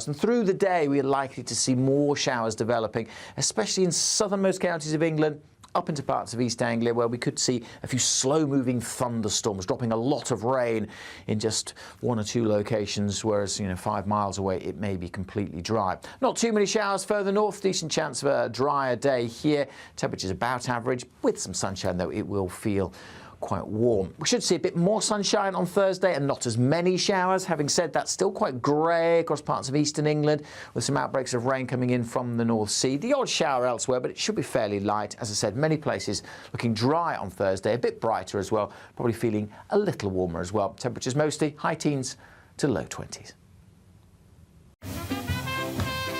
And through the day, we are likely to see more showers developing, especially in southernmost counties of England, up into parts of East Anglia, where we could see a few slow-moving thunderstorms, dropping a lot of rain in just one or two locations, whereas, 5 miles away, it may be completely dry. Not too many showers further north, decent chance of a drier day here. Temperatures about average, with some sunshine, though it will feel quite warm. We should see a bit more sunshine on Thursday and not as many showers. Having said that, still quite grey across parts of eastern England, with some outbreaks of rain coming in from the North Sea. The odd shower elsewhere, but it should be fairly light. As I said, many places looking dry on Thursday, a bit brighter as well, probably feeling a little warmer as well. Temperatures mostly high teens to low 20s.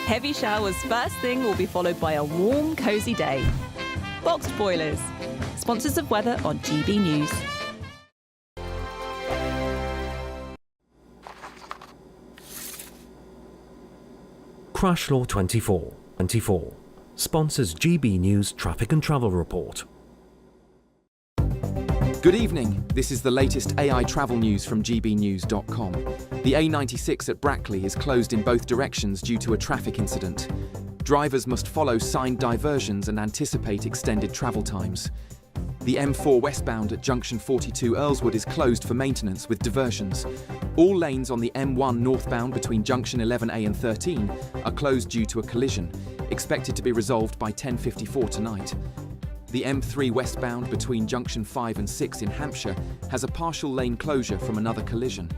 Heavy showers first thing will be followed by a warm, cosy day. Boxed boilers. Sponsors of weather on GB News. Crash Law 24 sponsors GB News Traffic and Travel Report. Good evening. This is the latest AI travel news from gbnews.com. The A96 at Brackley is closed in both directions due to a traffic incident. Drivers must follow signed diversions and anticipate extended travel times. The M4 westbound at junction 42 Earlswood is closed for maintenance with diversions. All lanes on the M1 northbound between junction 11A and 13 are closed due to a collision, expected to be resolved by 10:54 tonight. The M3 westbound between junction 5 and 6 in Hampshire has a partial lane closure from another collision.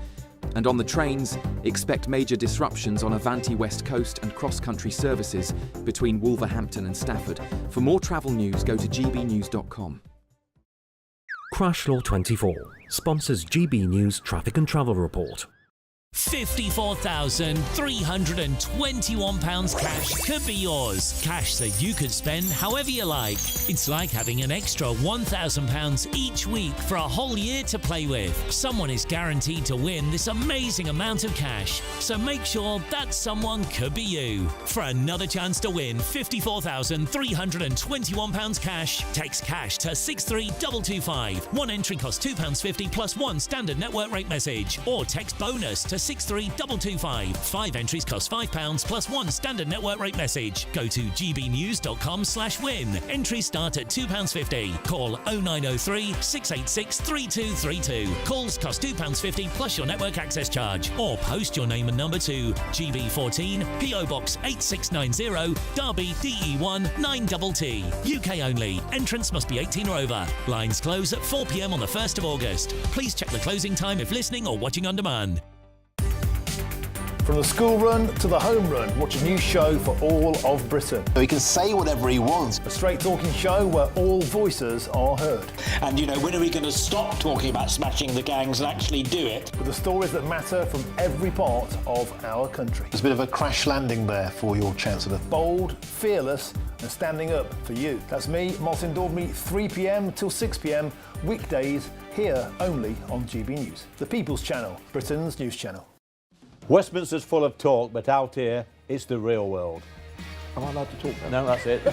And on the trains, expect major disruptions on Avanti West Coast and cross-country services between Wolverhampton and Stafford. For more travel news, go to gbnews.com. Crash Law 24 sponsors GB News Traffic and Travel Report. £54,321 cash could be yours. Cash that you could spend however you like. It's like having an extra £1,000 each week for a whole year to play with. Someone is guaranteed to win this amazing amount of cash, so make sure that someone could be you. For another chance to win £54,321 cash, text cash to 63225. One entry costs £2.50 plus one standard network rate message, or text bonus to 63225. 5 entries cost £5 plus one standard network rate message. Go to gbnews.com/win. Entries start at £2.50. Call 0903 686 3232. Calls cost £2.50 plus your network access charge. Or post your name and number to GB14 PO Box 8690 Derby DE1 9TT. UK only. Entrance must be 18 or over. Lines close at 4 p.m. on the 1st of August. Please check the closing time if listening or watching on demand. From the school run to the home run, watch a new show for all of Britain. He can say whatever he wants. A straight talking show where all voices are heard. And, when are we going to stop talking about smashing the gangs and actually do it? With the stories that matter from every part of our country. There's a bit of a crash landing there for your Chancellor. Bold, fearless and standing up for you. That's me, Martin Daubney, 3 p.m. till 6 p.m, weekdays, here only on GB News. The People's Channel, Britain's news channel. Westminster's full of talk, but out here, it's the real world. Am I allowed to talk then? No, that's it.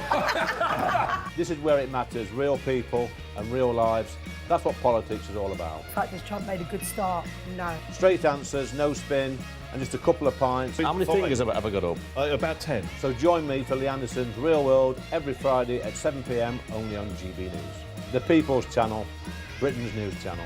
This is where it matters, real people and real lives. That's what politics is all about. The fact has Trump made a good start? No. Straight answers, no spin, and just a couple of pints. How many fingers have I got up? About 10. So join me for Lee Anderson's Real World every Friday at 7 p.m, only on GB News. The People's Channel, Britain's news channel.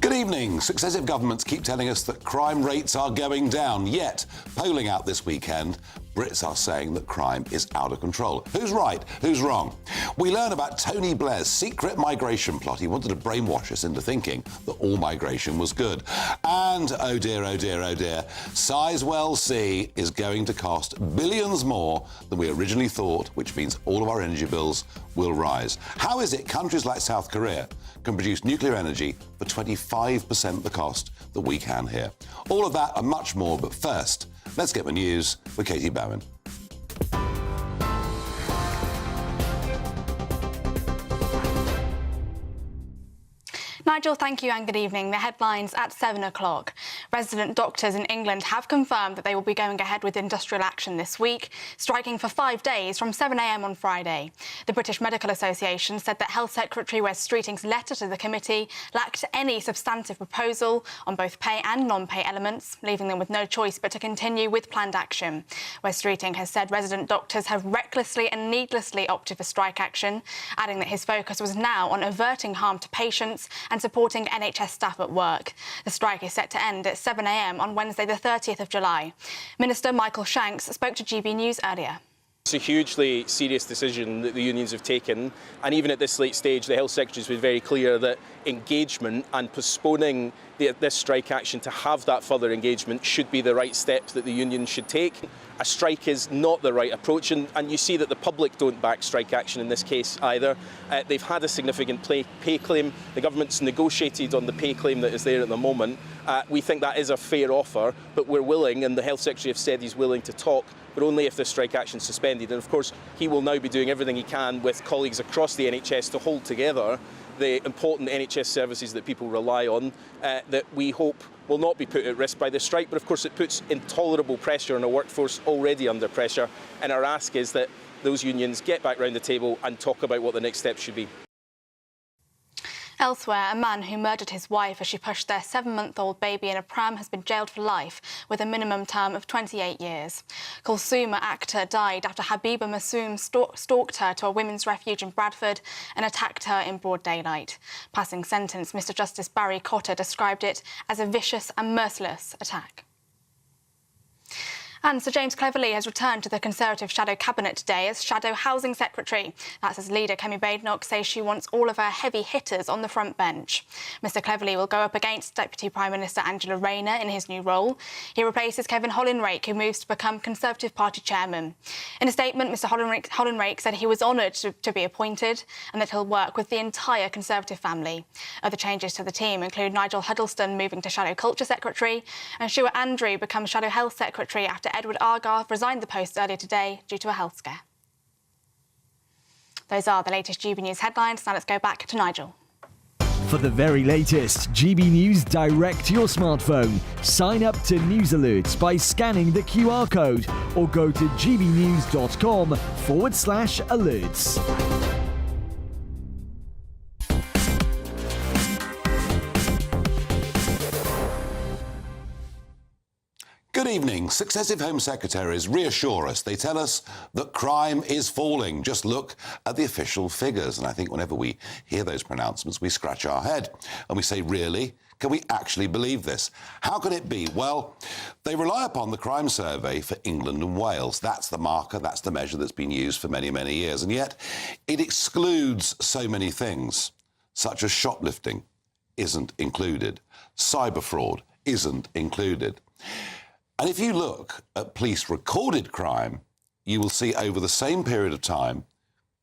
Good evening. Successive governments keep telling us that crime rates are going down. Yet, polling out this weekend, Brits are saying that crime is out of control. Who's right? Who's wrong? We learn about Tony Blair's secret migration plot. He wanted to brainwash us into thinking that all migration was good. And, oh dear, oh dear, oh dear, Sizewell C is going to cost billions more than we originally thought, which means all of our energy bills will rise. How is it countries like South Korea can produce nuclear energy for 25% the cost that we can here? All of that and much more, but first, let's get the news with Katie Bowen. Nigel, thank you and good evening. The headlines at 7 o'clock. Resident doctors in England have confirmed that they will be going ahead with industrial action this week, striking for 5 days from 7 a.m. on Friday. The British Medical Association said that Health Secretary Wes Streeting's letter to the committee lacked any substantive proposal on both pay and non-pay elements, leaving them with no choice but to continue with planned action. Wes Streeting has said resident doctors have recklessly and needlessly opted for strike action, adding that his focus was now on averting harm to patients and supporting NHS staff at work. The strike is set to end at 7 a.m. on Wednesday the 30th of July. Minister Michael Shanks spoke to GB News earlier. It's a hugely serious decision that the unions have taken, and even at this late stage the Health Secretary has been very clear that engagement and postponing this strike action to have that further engagement should be the right steps that the union should take. A strike is not the right approach, and you see that the public don't back strike action in this case either. They've had a significant pay claim. The government's negotiated on the pay claim that is there at the moment. We think that is a fair offer, but we're willing, and the Health Secretary have said he's willing to talk, but only if the strike action is suspended. And of course, he will now be doing everything he can with colleagues across the NHS to hold together the important NHS services that people rely on, that we hope will not be put at risk by the strike. But of course, it puts intolerable pressure on a workforce already under pressure. And our ask is that those unions get back round the table and talk about what the next steps should be. Elsewhere, a man who murdered his wife as she pushed their 7-month-old baby in a pram has been jailed for life with a minimum term of 28 years. Kulsuma Akhtar died after Habiba Masoom stalked her to a women's refuge in Bradford and attacked her in broad daylight. Passing sentence, Mr Justice Barry Cotter described it as a vicious and merciless attack. And Sir James Cleverly has returned to the Conservative Shadow Cabinet today as Shadow Housing Secretary. That's as leader Kemi Badenoch says she wants all of her heavy hitters on the front bench. Mr Cleverly will go up against Deputy Prime Minister Angela Rayner in his new role. He replaces Kevin Hollinrake, who moves to become Conservative Party chairman. In a statement, Mr Hollinrake said he was honoured to be appointed and that he'll work with the entire Conservative family. Other changes to the team include Nigel Huddleston moving to Shadow Culture Secretary and Stuart Andrew becomes Shadow Health Secretary after Edward Argarth resigned the post earlier today due to a health scare. Those are the latest GB News headlines. Now let's go back to Nigel. For the very latest GB News direct to your smartphone, sign up to news alerts by scanning the QR code or go to gbnews.com/alerts. Good evening. Successive Home Secretaries reassure us. They tell us that crime is falling. Just look at the official figures. And I think whenever we hear those pronouncements, we scratch our head and we say, really? Can we actually believe this? How can it be? Well, they rely upon the crime survey for England and Wales. That's the marker, that's the measure that's been used for many, many years. And yet it excludes so many things, such as shoplifting isn't included. Cyber fraud isn't included. And if you look at police recorded crime, you will see over the same period of time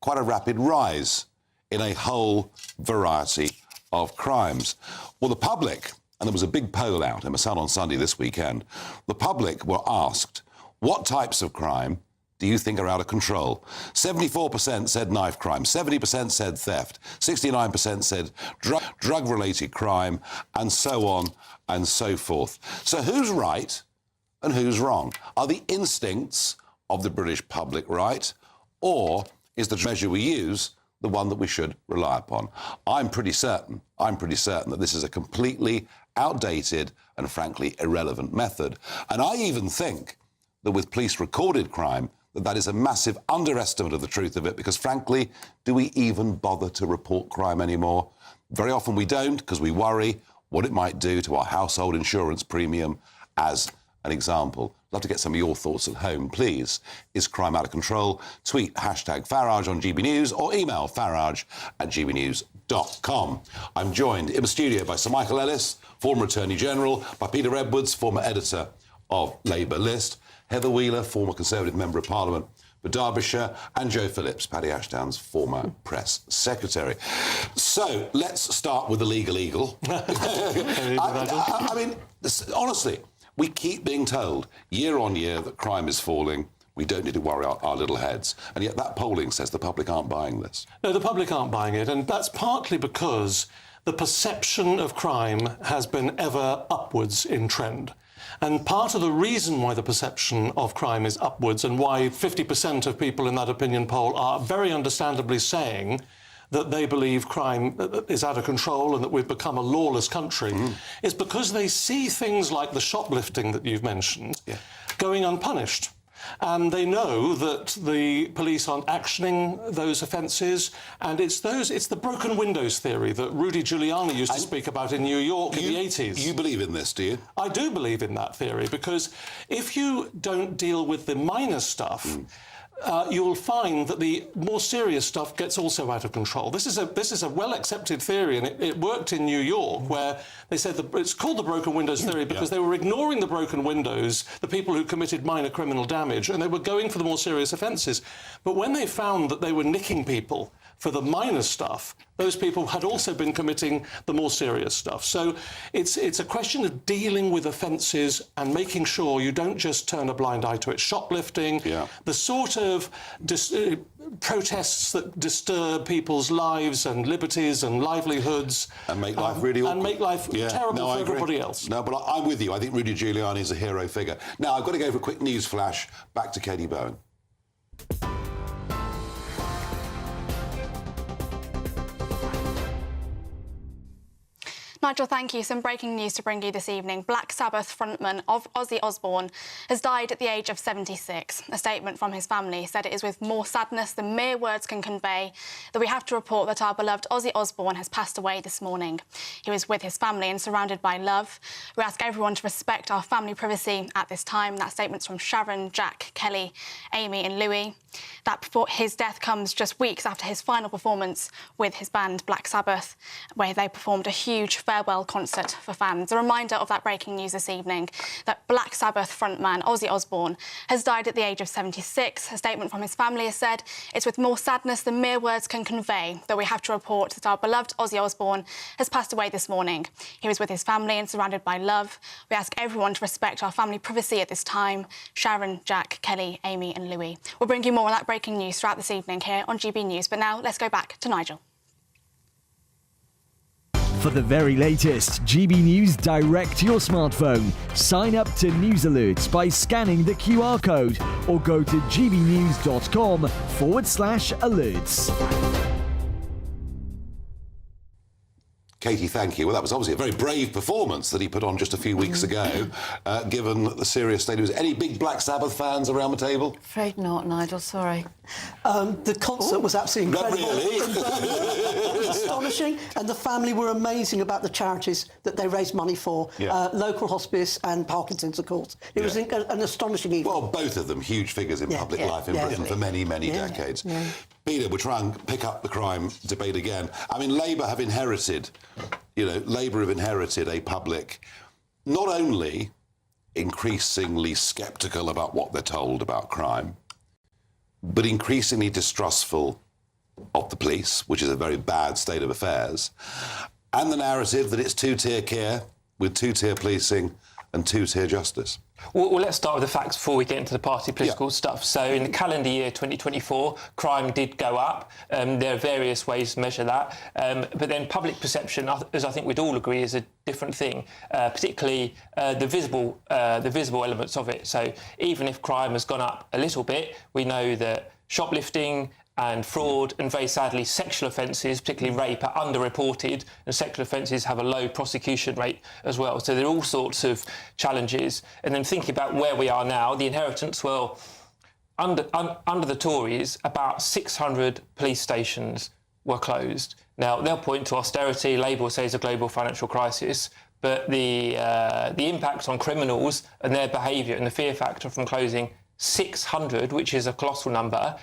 quite a rapid rise in a whole variety of crimes. Well, the public, and there was a big poll out in the Sun on Sunday this weekend, the public were asked, what types of crime do you think are out of control? 74% said knife crime, 70% said theft, 69% said drug-related crime, and so on and so forth. So who's right and who's wrong? Are the instincts of the British public right, or is the measure we use the one that we should rely upon? I'm pretty certain that this is a completely outdated and frankly irrelevant method. And I even think that with police recorded crime, that is a massive underestimate of the truth of it, because frankly, do we even bother to report crime anymore? Very often we don't, because we worry what it might do to our household insurance premium, as an example. I'd love to get some of your thoughts at home, please. Is crime out of control? Tweet #Farage on GB News or email farage@gbnews.com. I'm joined in the studio by Sir Michael Ellis, former Attorney General, by Peter Edwards, former editor of Labour List, Heather Wheeler, former Conservative Member of Parliament for Derbyshire, and Joe Phillips, Paddy Ashdown's former press secretary. So let's start with the legal eagle. I mean, honestly, we keep being told year on year that crime is falling. We don't need to worry our little heads. And yet that polling says the public aren't buying this. No, the public aren't buying it. And that's partly because the perception of crime has been ever upwards in trend. And part of the reason why the perception of crime is upwards and why 50% of people in that opinion poll are very understandably saying that they believe crime is out of control and that we've become a lawless country is because they see things like the shoplifting that you've mentioned going unpunished. And they know that the police aren't actioning those offences, and it's the broken windows theory that Rudy Giuliani used to speak about in New York in the 80s. You believe in this, do you? I do believe in that theory, because if you don't deal with the minor stuff, you'll find that the more serious stuff gets also out of control. This is a well-accepted theory, and it worked in New York, where they said it's called the broken windows theory because they were ignoring the broken windows, the people who committed minor criminal damage, and they were going for the more serious offences. But when they found that they were nicking people for the minor stuff, those people had also been committing the more serious stuff. So it's a question of dealing with offences and making sure you don't just turn a blind eye to it. Shoplifting, the sort of protests that disturb people's lives and liberties and livelihoods. And make life really awkward. And make life terrible for everybody else. No, but I'm with you. I think Rudy Giuliani is a hero figure. Now, I've got to go for a quick news flash. Back to Katie Bowen. Nigel, thank you. Some breaking news to bring you this evening. Black Sabbath frontman of Ozzy Osbourne has died at the age of 76. A statement from his family said it is with more sadness than mere words can convey that we have to report that our beloved Ozzy Osbourne has passed away this morning. He was with his family and surrounded by love. We ask everyone to respect our family privacy at this time. That statement's from Sharon, Jack, Kelly, Amy and Louis. His death comes just weeks after his final performance with his band Black Sabbath, where they performed a huge farewell concert for fans. A reminder of that breaking news this evening, that Black Sabbath frontman Ozzy Osbourne has died at the age of 76. A statement from his family has said, it's with more sadness than mere words can convey that we have to report that our beloved Ozzy Osbourne has passed away this morning. He was with his family and surrounded by love. We ask everyone to respect our family privacy at this time. Sharon, Jack, Kelly, Amy and Louis. We'll bring you more on that breaking news throughout this evening here on GB News. But now let's go back to Nigel. For the very latest GB News direct to your smartphone, sign up to News Alerts by scanning the QR code or go to gbnews.com/alerts. Katie, thank you. Well, that was obviously a very brave performance that he put on just a few weeks ago, given the serious state. Any big Black Sabbath fans around the table? Afraid not, Nigel, sorry. The concert was absolutely incredible. Not really. It was astonishing, and the family were amazing about the charities that they raised money for, local hospice and Parkinson's, of course. It was an astonishing evening. Well, both of them huge figures in public life in Britain for many, many decades. Peter, we'll try and pick up the crime debate again. I mean, Labour have inherited, a public not only increasingly sceptical about what they're told about crime, but increasingly distrustful of the police, which is a very bad state of affairs, and the narrative that it's two-tier care with two-tier policing and two-tier justice. Well, let's start with the facts before we get into the party political stuff. So in the calendar year 2024, crime did go up. There are various ways to measure that. But then public perception, as I think we'd all agree, is a different thing, particularly the visible elements of it. So even if crime has gone up a little bit, we know that shoplifting and fraud and, very sadly, sexual offences, particularly rape, are underreported, and sexual offences have a low prosecution rate as well. So there are all sorts of challenges. And then thinking about where we are now, the inheritance, well, under the Tories, about 600 police stations were closed. Now, they'll point to austerity, Labour will say it's a global financial crisis, but the impact on criminals and their behaviour and the fear factor from closing 600, which is a colossal number,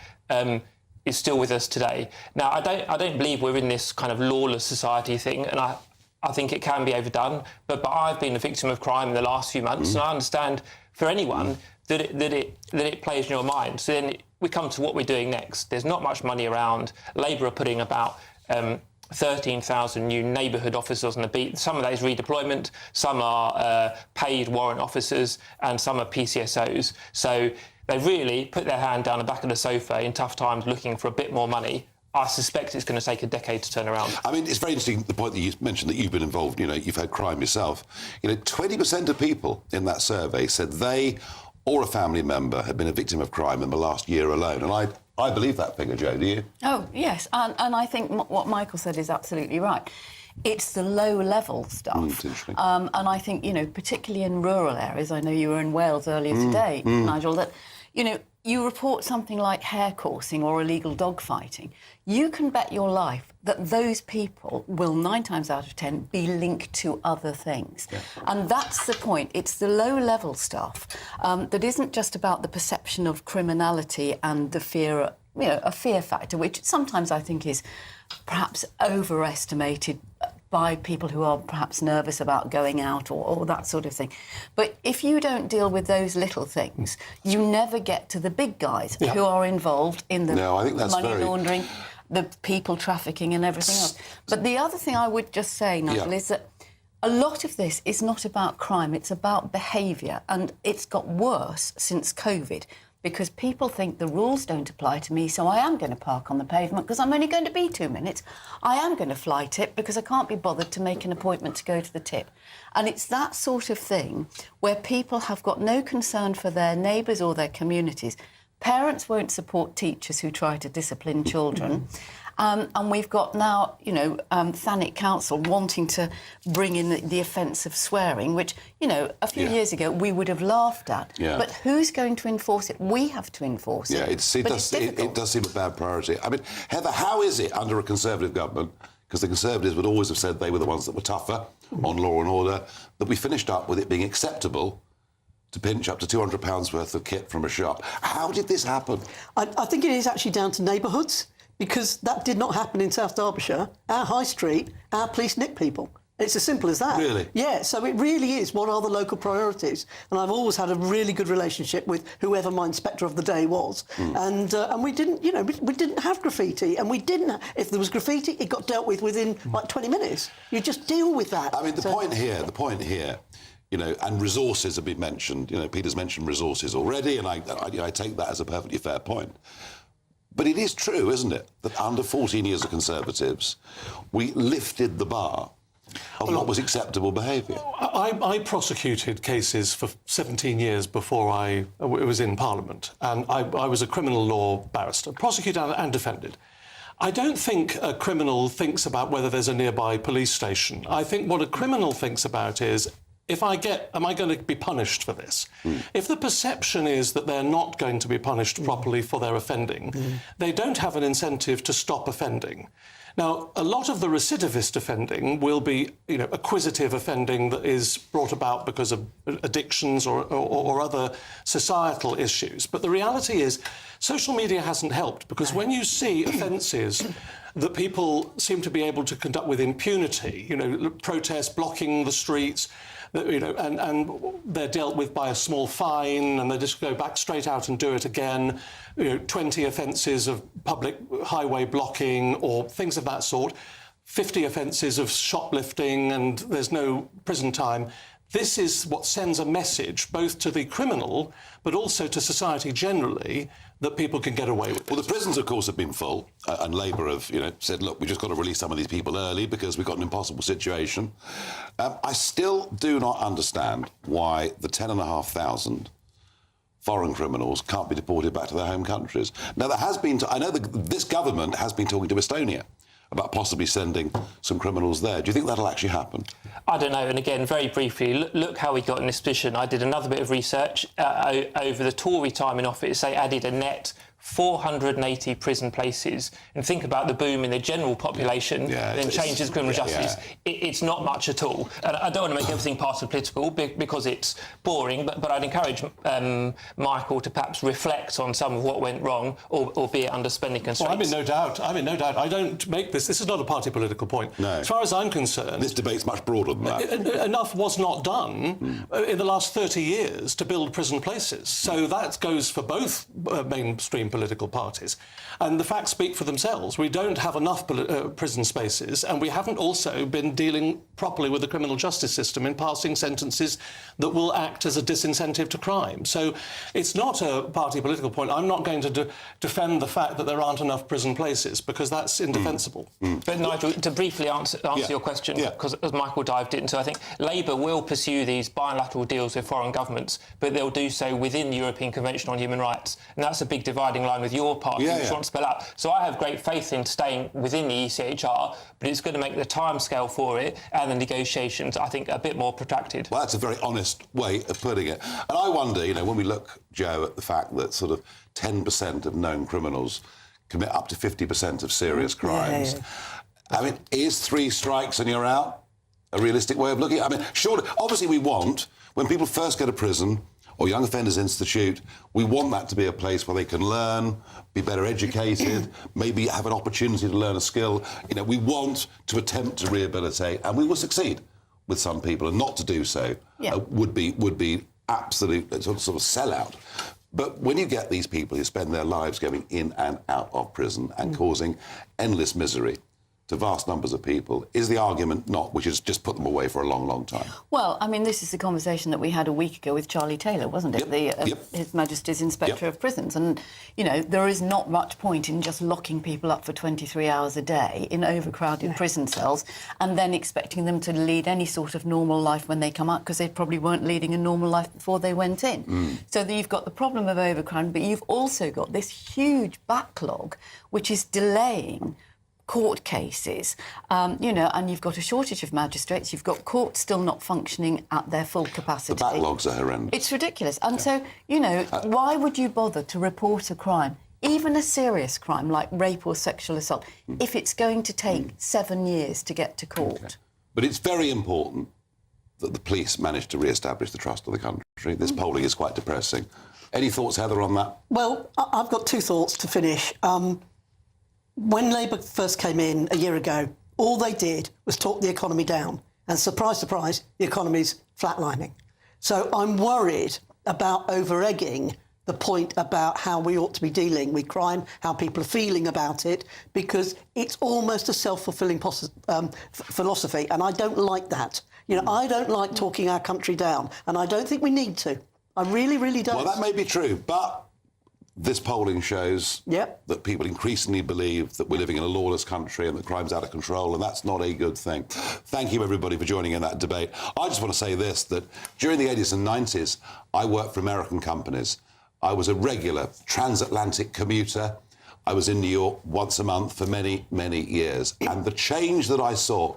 is still with us today. Now, I don't believe we're in this kind of lawless society thing, and I think it can be overdone, but I've been a victim of crime in the last few months, and I understand for anyone that it plays in your mind. So then we come to what we're doing next. There's not much money around. Labour are putting about 13,000 new neighbourhood officers on the beat. Some of that is redeployment, some are paid warrant officers, and some are PCSOs. So they really put their hand down the back of the sofa in tough times looking for a bit more money. I suspect it's going to take a decade to turn around. I mean, it's very interesting, the point that you mentioned, that you've been involved, you've had crime yourself. 20% of people in that survey said they or a family member had been a victim of crime in the last year alone. And I believe that figure, Jo, do you? Oh, yes. And I think what Michael said is absolutely right. It's the low-level stuff. And I think, particularly in rural areas, I know you were in Wales earlier today, Nigel, that, you report something like hare coursing or illegal dog fighting, you can bet your life that those people will 9 times out of 10 be linked to other things. Yeah. And that's the point. It's the low-level stuff that isn't just about the perception of criminality and the fear, a fear factor, which sometimes I think is perhaps overestimated by people who are perhaps nervous about going out or that sort of thing. But if you don't deal with those little things, you never get to the big guys who are involved in the money laundering, the people trafficking and everything else. But the other thing I would just say, Nigel, is that a lot of this is not about crime, it's about behaviour, and it's got worse since COVID. Because people think the rules don't apply to me, so I am going to park on the pavement because I'm only going to be 2 minutes. I am going to fly tip because I can't be bothered to make an appointment to go to the tip. And it's that sort of thing where people have got no concern for their neighbours or their communities. Parents won't support teachers who try to discipline children. And we've got now, Thanet Council wanting to bring in the offence of swearing, which, a few years ago we would have laughed at. Yeah. But who's going to enforce it? We have to enforce it. Yeah, it does seem a bad priority. I mean, Heather, how is it under a Conservative government, because the Conservatives would always have said they were the ones that were tougher on law and order, that we finished up with it being acceptable to pinch up to £200 worth of kit from a shop? How did this happen? I think it is actually down to neighbourhoods, because that did not happen in South Derbyshire. Our high street, our police nick people. It's as simple as that. Really? Yeah, so it really is what are the local priorities. And I've always had a really good relationship with whoever my inspector of the day was. And we didn't, we didn't have graffiti, and we didn't. If there was graffiti, it got dealt with within like 20 minutes. You just deal with that. I mean, the point here, and resources have been mentioned. Peter's mentioned resources already, and I take that as a perfectly fair point. But it is true, isn't it, that under 14 years of Conservatives, we lifted the bar of what was acceptable behaviour. I prosecuted cases for 17 years before I was in Parliament, and I was a criminal law barrister, prosecuted and defended. I don't think a criminal thinks about whether there's a nearby police station. I think what a criminal thinks about is, am I going to be punished for this? If the perception is that they're not going to be punished properly for their offending, they don't have an incentive to stop offending. Now, a lot of the recidivist offending will be, acquisitive offending that is brought about because of addictions or other societal issues. But the reality is, social media hasn't helped, because when you see offences that people seem to be able to conduct with impunity, protests, blocking the streets, and they're dealt with by a small fine, and they just go back straight out and do it again. 20 offences of public highway blocking or things of that sort, 50 offences of shoplifting, and there's no prison time. This is what sends a message both to the criminal but also to society generally that people can get away with it. Well, the prisons, of course, have been full, and Labour have, said, look, we've just got to release some of these people early because we've got an impossible situation. I still do not understand why the 10,500 foreign criminals can't be deported back to their home countries. Now, I know this government has been talking to Estonia about possibly sending some criminals there. Do you think that'll actually happen? I don't know. And again, very briefly, look how we got in this position. I did another bit of research over the Tory time in office. They added a net 480 prison places, and think about the boom in the general population, then changes criminal justice. It's not much at all. And I don't want to make everything party political because it's boring, but I'd encourage Michael to perhaps reflect on some of what went wrong, albeit under spending constraints. Well, I'm in no doubt. I don't make this is not a party political point. No. As far as I'm concerned, this debate's much broader than that. Enough was not done in the last 30 years to build prison places. So that goes for both mainstream political parties. And the facts speak for themselves. We don't have enough prison spaces, and we haven't also been dealing properly with the criminal justice system in passing sentences that will act as a disincentive to crime. So it's not a party political point. I'm not going to defend the fact that there aren't enough prison places, because that's indefensible. But Nigel, to briefly answer your question, because as Michael dived into, I think Labour will pursue these bilateral deals with foreign governments, but they'll do so within the European Convention on Human Rights. And that's a big dividing line with your party, which wants to spell out. So I have great faith in staying within the ECHR, but it's going to make the timescale for it and the negotiations, I think, a bit more protracted. Well, that's a very honest way of putting it. And I wonder, you know, when we look, Joe, at the fact that sort of 10% of known criminals commit up to 50% of serious crimes. I mean, is 3 strikes and you're out a realistic way of looking at it? I mean, surely, obviously we want, when people first go to prison or Young Offenders Institute, we want that to be a place where they can learn, be better educated, maybe have an opportunity to learn a skill. You know, we want to attempt to rehabilitate, and we will succeed with some people, and not to do so would be absolute sort of sellout. But when you get these people who spend their lives going in and out of prison and causing endless misery to vast numbers of people, is the argument not, which is just put them away for a long, long time? Well, I mean, this is the conversation that we had a week ago with Charlie Taylor, wasn't it? His Majesty's Inspector of Prisons. And, you know, there is not much point in just locking people up for 23 hours a day in overcrowded prison cells and then expecting them to lead any sort of normal life when they come out, because they probably weren't leading a normal life before they went in. So you've got the problem of overcrowding, but you've also got this huge backlog which is delaying court cases, you know, and you've got a shortage of magistrates, you've got courts still not functioning at their full capacity. The backlogs are horrendous. It's ridiculous. And so, you know, why would you bother to report a crime, even a serious crime like rape or sexual assault, if it's going to take 7 years to get to court? But it's very important that the police manage to re-establish the trust of the country. This polling is quite depressing. Any thoughts, Heather, on that? Well, I've got 2 thoughts to finish. When Labour first came in a year ago, all they did was talk the economy down. And surprise, surprise, the economy's flatlining. So I'm worried about over-egging the point about how we ought to be dealing with crime, how people are feeling about it, because it's almost a self-fulfilling philosophy, and I don't like that. You know, I don't like talking our country down, and I don't think we need to. I really, really don't. Well, that may be true, but this polling shows that people increasingly believe that we're living in a lawless country and that crime's out of control, and that's not a good thing. Thank you, everybody, for joining in that debate. I just want to say this, that during the 80s and 90s, I worked for American companies. I was a regular transatlantic commuter. I was in New York once a month for many, many years. And the change that I saw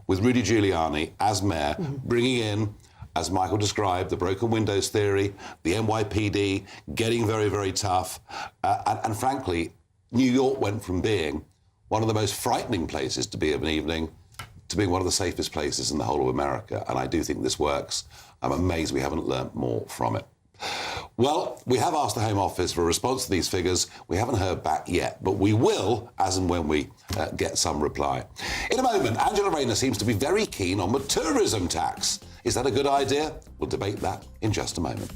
with Rudy Giuliani as mayor, bringing in, as Michael described, the broken windows theory, the NYPD, getting very, very tough. And frankly, New York went from being one of the most frightening places to be of an evening to being one of the safest places in the whole of America. And I do think this works. I'm amazed we haven't learnt more from it. Well, we have asked the Home Office for a response to these figures. We haven't heard back yet, but we will as and when we get some reply. In a moment, Angela Rayner seems to be very keen on the tourism tax. Is that a good idea? We'll debate that in just a moment.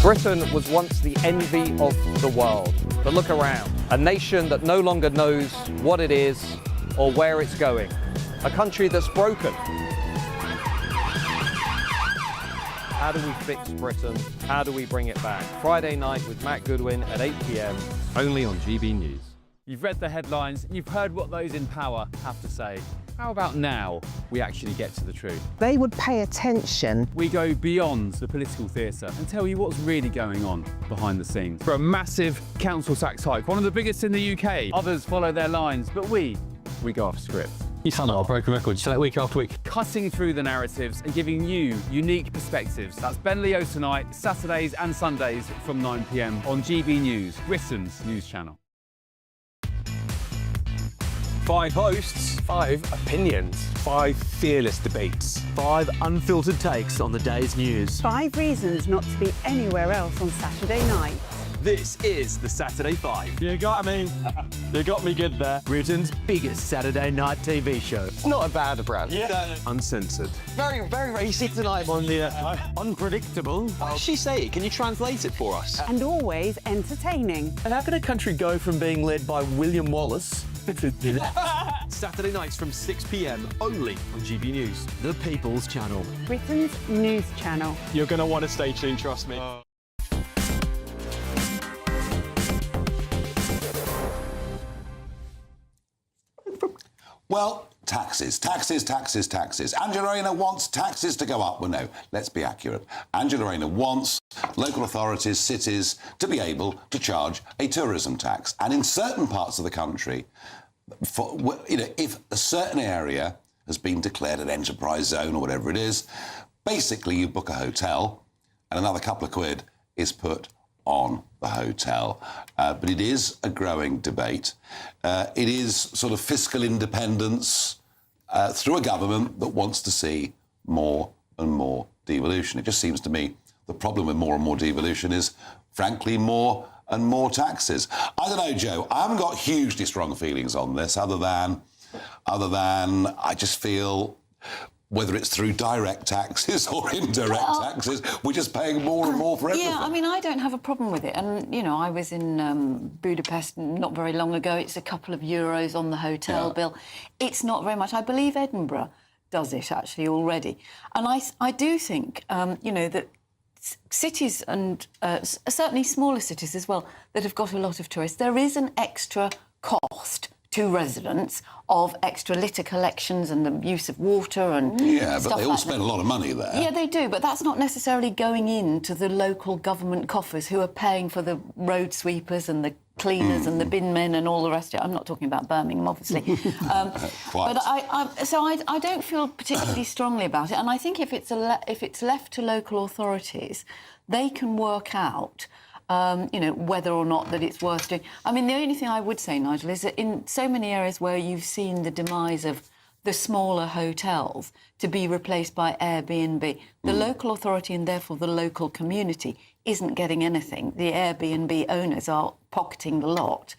Britain was once the envy of the world. But look around. A nation that no longer knows what it is or where it's going. A country that's broken. How do we fix Britain? How do we bring it back? Friday night with Matt Goodwin at 8 p.m. only on GB News. You've read the headlines, you've heard what those in power have to say. How about now we actually get to the truth? They would pay attention. We go beyond the political theatre and tell you what's really going on behind the scenes. For a massive council tax hike, one of the biggest in the UK. Others follow their lines, but we go off script. You sound like a broken record, you say it week after week. Cutting through the narratives and giving you unique perspectives. That's Ben Leo tonight, Saturdays and Sundays from 9 p.m. on GB News, Britain's news channel. 5 hosts, 5 opinions, 5 fearless debates, 5 unfiltered takes on the day's news. 5 reasons not to be anywhere else on Saturday night. This is the Saturday 5. You got me good there. Britain's biggest Saturday night TV show. It's not a bad brand. Yeah. Uncensored. Very, very, very easy tonight. On the unpredictable. What did she say? Can you translate it for us? And always entertaining. And how can a country go from being led by William Wallace to Saturday nights from 6 p.m. only on GB News, the People's Channel. Britain's news channel. You're going to want to stay tuned, trust me. Well, taxes. Angela Rayner wants taxes to go up. Well, no, let's be accurate. Angela Rayner wants local authorities, cities, to be able to charge a tourism tax. And in certain parts of the country, if a certain area has been declared an enterprise zone or whatever it is, basically you book a hotel and another couple of quid is put on the hotel. But it is a growing debate. It is sort of fiscal independence through a government that wants to see more and more devolution. It just seems to me the problem with more and more devolution is, frankly, more and more taxes. I don't know, Joe. I haven't got hugely strong feelings on this, other than I just feel, whether it's through direct taxes or indirect taxes, we're just paying more and more for everything. Yeah, I mean, I don't have a problem with it. And, you know, I was in Budapest not very long ago. It's a couple of euros on the hotel bill. It's not very much. I believe Edinburgh does it, actually, already. And I do think, you know, that cities and certainly smaller cities as well that have got a lot of tourists, there is an extra cost to residents of extra litter collections and the use of water and but they all spend a lot of money there. Yeah, they do, but that's not necessarily going into the local government coffers who are paying for the road sweepers and the cleaners and the bin men and all the rest of it. I'm not talking about Birmingham, obviously. But I don't feel particularly strongly about it, and I think if it's left to local authorities, they can work out you know, whether or not that it's worth doing. I mean, the only thing I would say, Nigel, is that in so many areas where you've seen the demise of the smaller hotels to be replaced by Airbnb, the local authority and therefore the local community isn't getting anything. The Airbnb owners are pocketing the lot.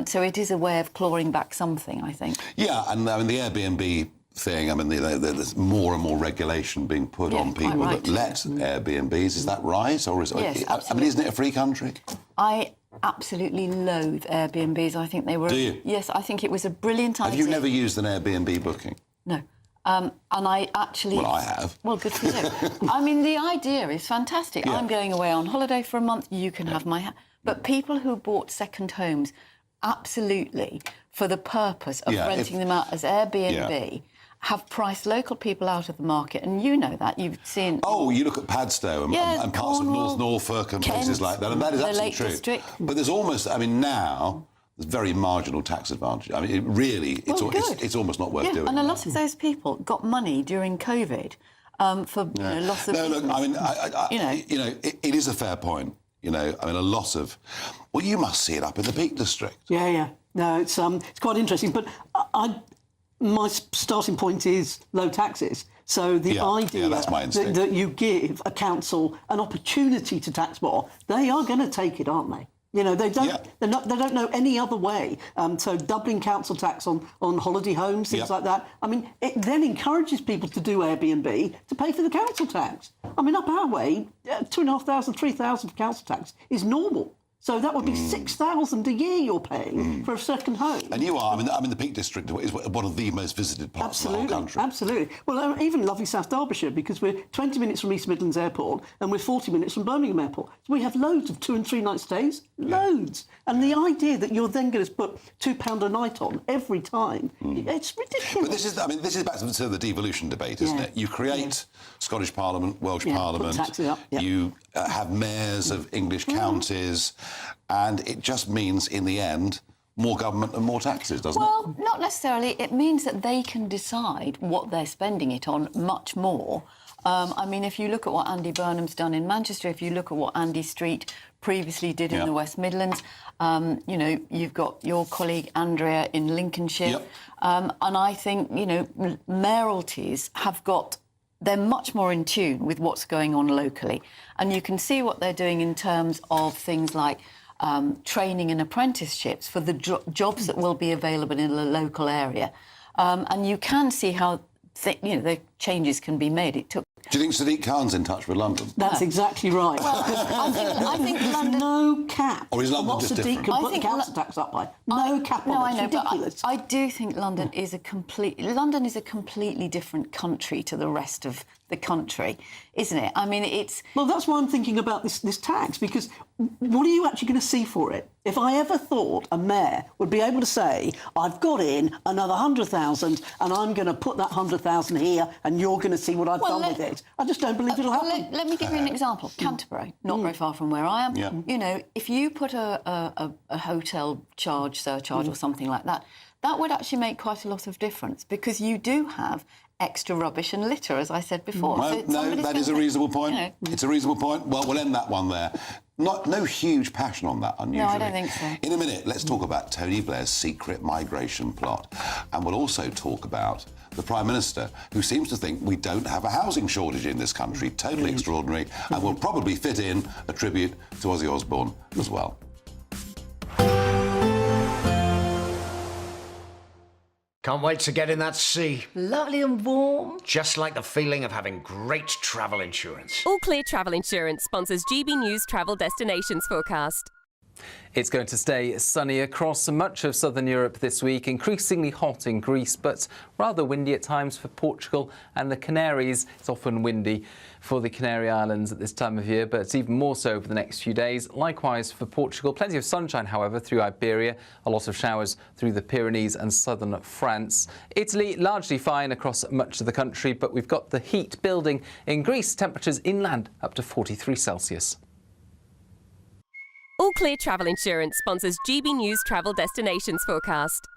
So it is a way of clawing back something, I think. Yeah, and I mean, the Airbnb thing, I mean, there's more and more regulation being put on people that let Airbnbs. Is that right? Or is yes, I mean, isn't it a free country? I absolutely loathe Airbnbs. I think they were... Do you? Yes, I think it was a brilliant idea. Have you never used an Airbnb booking? No. And I actually... Well, I have. Well, good for you. I mean, the idea is fantastic. I'm going away on holiday for a month, you can have my... But people who bought second homes, absolutely, for the purpose of renting them out as Airbnb... have priced local people out of the market, and you know that. You've seen... Oh, you look at Padstow and parts of North Norfolk and places like that, and that is absolutely true. District. But there's almost, I mean, now, there's very marginal tax advantage. I mean, it really, it's almost not worth doing. And a lot of those people got money during COVID for loss of business. Look, I mean, you know, it is a fair point. You know, I mean, a lot of... Well, you must see it up in the Peak District. Yeah. No, it's quite interesting, but my starting point is low taxes. So the idea that you give a council an opportunity to tax more, they are going to take it, aren't they? You know, they don't. They don't know any other way. So doubling council tax on holiday homes, things like that. I mean, it then encourages people to do Airbnb to pay for the council tax. I mean, up our way, 2,500, 3,000 for council tax is normal. So that would be 6,000 a year you're paying for a second home. And you are. I mean, the Peak District is one of the most visited parts of the whole country. Absolutely. Well, even lovely South Derbyshire, because we're 20 minutes from East Midlands Airport and we're 40 minutes from Birmingham Airport. So we have loads of 2 and 3 night stays. Loads. And the idea that you're then going to put £2 a night on every time, it's ridiculous. But this is back to the devolution debate, isn't it? You create Scottish Parliament, Welsh Parliament. Put taxes up. You have mayors of English counties. And it just means, in the end, more government and more taxes, doesn't it? Well, not necessarily. It means that they can decide what they're spending it on much more. I mean, if you look at what Andy Burnham's done in Manchester, if you look at what Andy Street previously did in the West Midlands, you know, you've got your colleague Andrea in Lincolnshire. And I think, you know, mayoralties have got... They're much more in tune with what's going on locally. And you can see what they're doing in terms of things like training and apprenticeships for the jobs that will be available in a local area. And you can see how the changes can be made. It took... Do you think Sadiq Khan's in touch with London? That's exactly right. Well, I think there's London... no cap. Or is London just Sadiq different? can put the council tax up by. No cap on it. It's ridiculous. But I do think London is a completely different country to the rest of the country, isn't it? I mean, it's... Well, that's why I'm thinking about this tax, because what are you actually going to see for it? If I ever thought a mayor would be able to say, I've got in another 100,000 and I'm going to put that 100,000 here and you're going to see what I've done with it, I just don't believe it'll happen. Let me give you an example. Canterbury, not very far from where I am. You know, if you put a hotel surcharge or something like that, that would actually make quite a lot of difference, because you do have extra rubbish and litter, as I said before. No, that is a reasonable point. You know. It's a reasonable point. Well, we'll end that one there. No huge passion on that, unusually. No, I don't think so. In a minute, let's talk about Tony Blair's secret migration plot. And we'll also talk about the Prime Minister, who seems to think we don't have a housing shortage in this country. Totally extraordinary. And we'll probably fit in a tribute to Ozzy Osbourne as well. Can't wait to get in that sea. Lovely and warm. Just like the feeling of having great travel insurance. All Clear Travel Insurance sponsors GB News Travel Destinations Forecast. It's going to stay sunny across much of southern Europe this week, increasingly hot in Greece, but rather windy at times for Portugal and the Canaries. It's often windy for the Canary Islands at this time of year, but it's even more so over the next few days. Likewise for Portugal. Plenty of sunshine, however, through Iberia, a lot of showers through the Pyrenees and southern France. Italy, largely fine across much of the country, but we've got the heat building in Greece, temperatures inland up to 43 Celsius. All Clear Travel Insurance sponsors GB News Travel Destinations Forecast.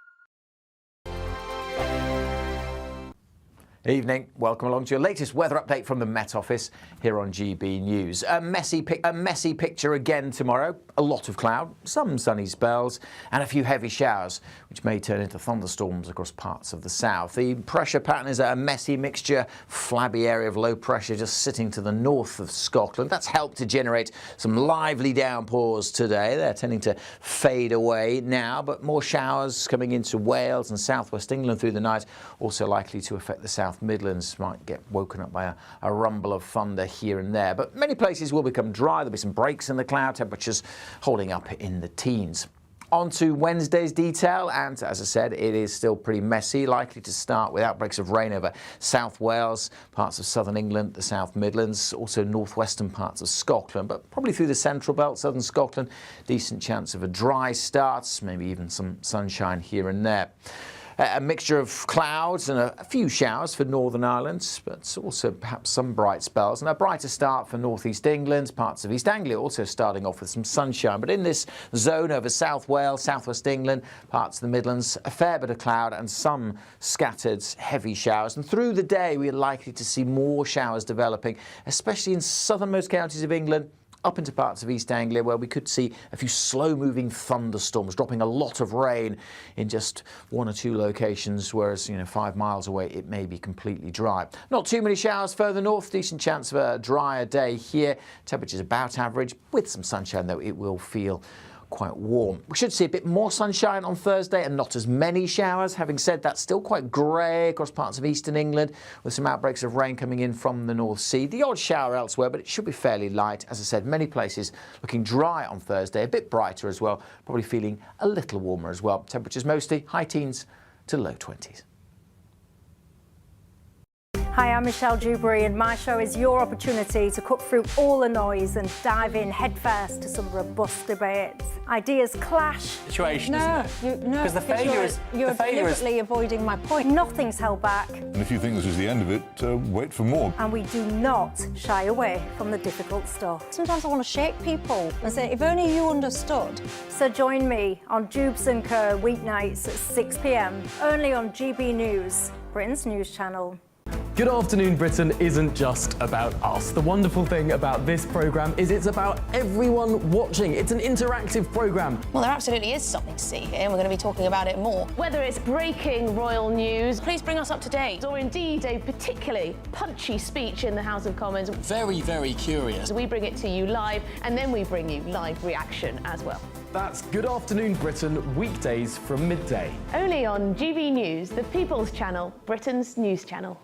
Evening. Welcome along to your latest weather update from the Met Office here on GB News. A messy picture again tomorrow. A lot of cloud, some sunny spells and a few heavy showers, which may turn into thunderstorms across parts of the south. The pressure pattern is a messy mixture, flabby area of low pressure just sitting to the north of Scotland. That's helped to generate some lively downpours today. They're tending to fade away now, but more showers coming into Wales and southwest England through the night, also likely to affect the South Midlands. Might get woken up by a rumble of thunder here and there, but many places will become dry. There'll be some breaks in the cloud, temperatures holding up in the teens. On to Wednesday's detail, and as I said, it is still pretty messy, likely to start with outbreaks of rain over South Wales, parts of southern England, the South Midlands, also northwestern parts of Scotland, but probably through the central belt, southern Scotland, decent chance of a dry start, maybe even some sunshine here and there. A mixture of clouds and a few showers for Northern Ireland, but also perhaps some bright spells. And a brighter start for northeast England, parts of East Anglia also starting off with some sunshine. But in this zone over South Wales, southwest England, parts of the Midlands, a fair bit of cloud and some scattered heavy showers. And through the day, we're likely to see more showers developing, especially in southernmost counties of England, up into parts of East Anglia, where we could see a few slow-moving thunderstorms, dropping a lot of rain in just one or two locations, whereas, 5 miles away it may be completely dry. Not too many showers further north, decent chance of a drier day here. Temperatures about average, with some sunshine, though it will feel quite warm. We should see a bit more sunshine on Thursday and not as many showers. Having said that, still quite grey across parts of eastern England with some outbreaks of rain coming in from the North Sea. The odd shower elsewhere, but it should be fairly light. As I said, many places looking dry on Thursday, a bit brighter as well, probably feeling a little warmer as well. Temperatures mostly high teens to low 20s. Hi, I'm Michelle Dewberry, and my show is your opportunity to cut through all the noise and dive in headfirst to some robust debates. Ideas clash. Situation, isn't it? No, Because the failure is... You're the failure deliberately avoiding my point. Nothing's held back. And if you think this is the end of it, wait for more. And we do not shy away from the difficult stuff. Sometimes I want to shake people and say, if only you understood. So join me on Jubes & Co. weeknights at 6 p.m, only on GB News, Britain's news channel. Good Afternoon Britain isn't just about us. The wonderful thing about this programme is it's about everyone watching. It's an interactive programme. Well, there absolutely is something to see here, and we're going to be talking about it more. Whether it's breaking royal news, please bring us up to date, or indeed a particularly punchy speech in the House of Commons. Very, very curious. We bring it to you live, and then we bring you live reaction as well. That's Good Afternoon Britain, weekdays from midday. Only on GB News, the People's Channel, Britain's news channel.